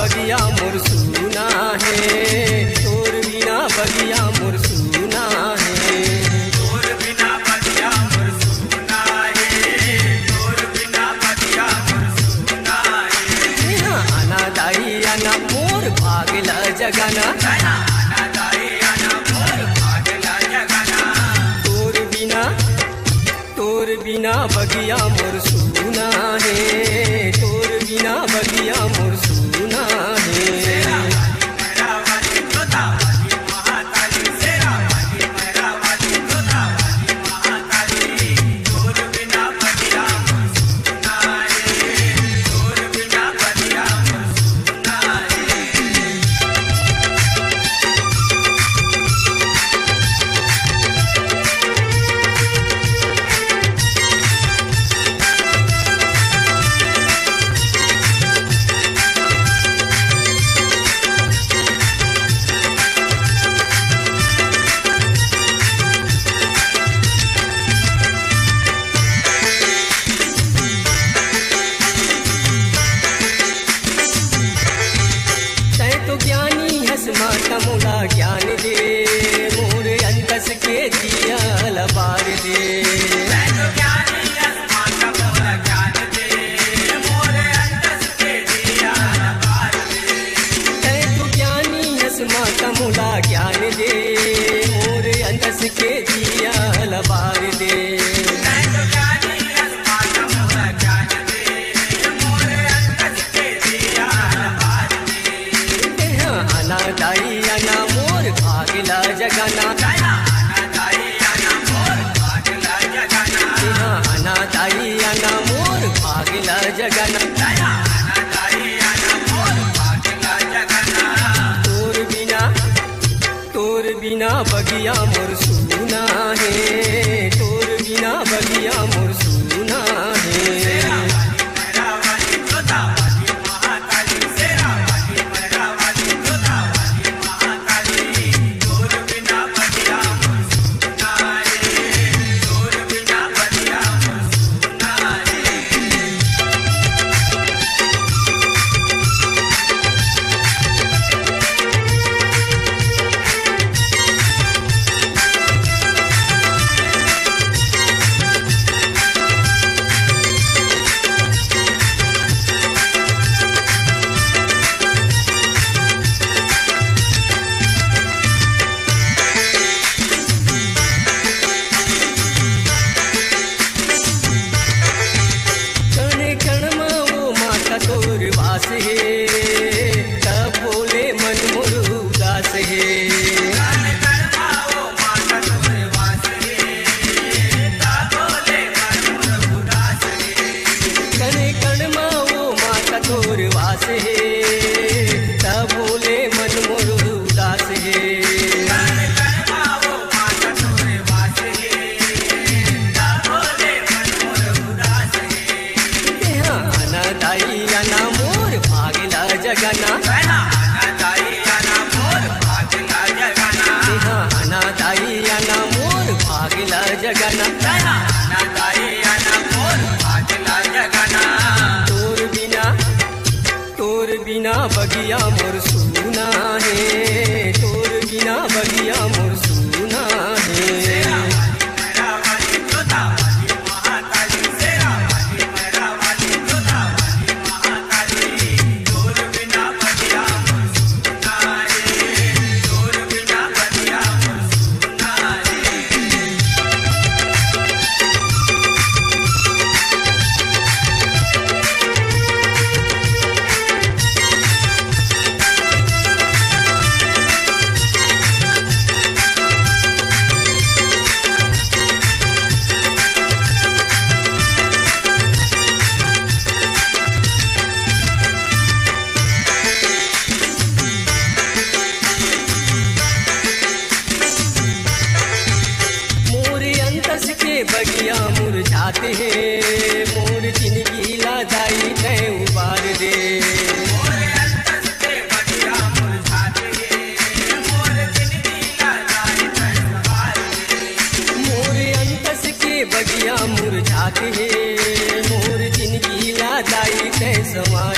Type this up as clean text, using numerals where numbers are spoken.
बगिया मोर सुना है, तोर बिना बगिया मोर सुना है। तोर बिना बगिया मोर सुना है, तोर बिना बगिया मोर सुना है। यहाँ आना दाई आना मोर भागला जगाना, आना दाई आना मोर भागला जगाना। तोर बिना बगिया मोर सुना है, तोर बिना बगिया मोर सुना है। माता मोला ज्ञान दे, मोर अंतस के दिया लबार दे। तू ज्ञानी हस माता मोला ज्ञान दे, मोर अंतस के दिया लबार दे। दाई आना मोर भागला जगाना, आना दाई आना मोर भागला जगाना। आना दाई आना मोर भागला जगाना, आना दाई आना मोर भागला जगाना। तोर बिना बगिया मोर सुना है, तोर बिना बगिया मोर सुना है। तोर वास है, तब बोले मन मोर उदास है। कने कण माओ माता तोर वास है, तब बोले मन मोर उदास है। आना दाई आना मोर भागला जगाना, आना दाई आना मोर भागला जगाना। आना दाई आना मोर भागला जगाना, आना दाई आना मोर भागला जगाना। तोर बिना बगिया मोर सुना है, तोर बिना बगिया मोर सुना है। बगिया मुरझाते हैं, मोर जिंदगी ला दाई तय उबार दे। मोर अंतस के बगिया मुरझाते हैं, मोर जिंदगी ला दाई तय संवार